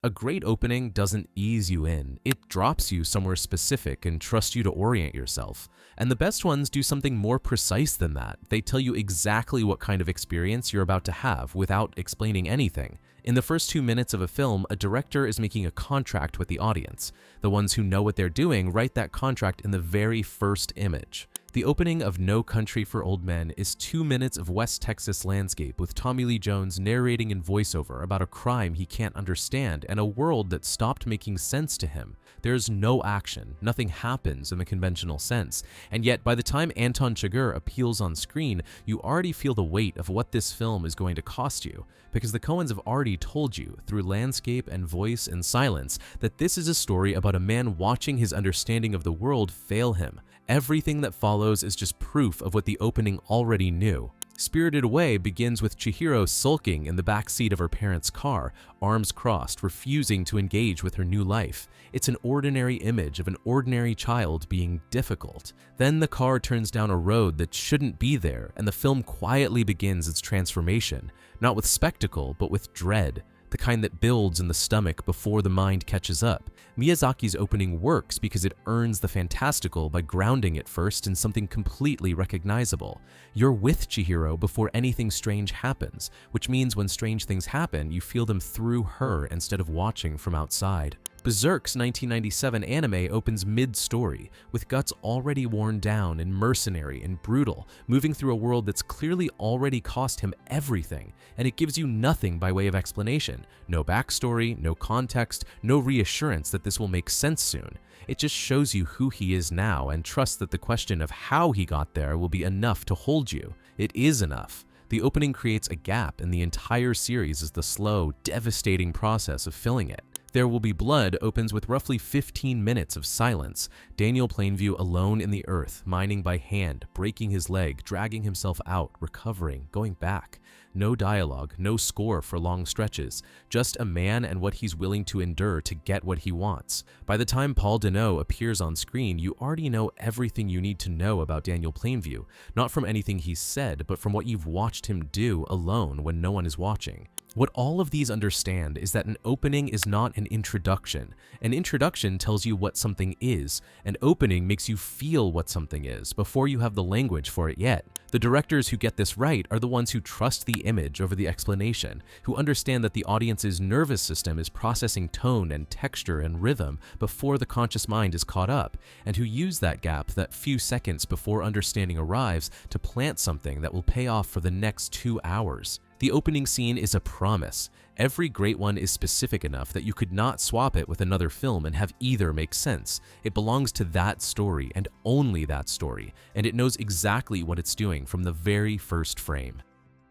A great opening doesn't ease you in, it drops you somewhere specific and trusts you to orient yourself. And the best ones do something more precise than that. They tell you exactly what kind of experience you're about to have without explaining anything. In the first 2 minutes of a film, a director is making a contract with the audience. The ones who know what they're doing write that contract in the very first image. The opening of No Country for Old Men is 2 minutes of West Texas landscape with Tommy Lee Jones narrating in voiceover about a crime he can't understand and a world that stopped making sense to him. There's no action, nothing happens in the conventional sense, and yet by the time Anton Chigurh appeals on screen, you already feel the weight of what this film is going to cost you, because the Coens have already told you, through landscape and voice and silence, that this is a story about a man watching his understanding of the world fail him. Everything that follows is just proof of what the opening already knew. Spirited Away begins with Chihiro sulking in the back seat of her parents' car, arms crossed, refusing to engage with her new life. It's an ordinary image of an ordinary child being difficult. Then the car turns down a road that shouldn't be there, and the film quietly begins its transformation, not with spectacle, but with dread. The kind that builds in the stomach before the mind catches up. Miyazaki's opening works because it earns the fantastical by grounding it first in something completely recognizable. You're with Chihiro before anything strange happens, which means when strange things happen, you feel them through her instead of watching from outside. Berserk's 1997 anime opens mid-story, with Guts already worn down and mercenary and brutal, moving through a world that's clearly already cost him everything, and it gives you nothing by way of explanation. No backstory, no context, no reassurance that this will make sense soon. It just shows you who he is now and trusts that the question of how he got there will be enough to hold you. It is enough. The opening creates a gap, and the entire series is the slow, devastating process of filling it. There Will Be Blood opens with roughly 15 minutes of silence. Daniel Plainview alone in the earth, mining by hand, breaking his leg, dragging himself out, recovering, going back. No dialogue, no score for long stretches, just a man and what he's willing to endure to get what he wants. By the time Paul Dano appears on screen, you already know everything you need to know about Daniel Plainview, not from anything he's said, but from what you've watched him do alone when no one is watching. What all of these understand is that an opening is not an introduction. An introduction tells you what something is. An opening makes you feel what something is before you have the language for it yet. The directors who get this right are the ones who trust the image over the explanation, who understand that the audience's nervous system is processing tone and texture and rhythm before the conscious mind is caught up, and who use that gap, that few seconds before understanding arrives, to plant something that will pay off for the next 2 hours. The opening scene is a promise. Every great one is specific enough that you could not swap it with another film and have either make sense. It belongs to that story and only that story, and it knows exactly what it's doing from the very first frame.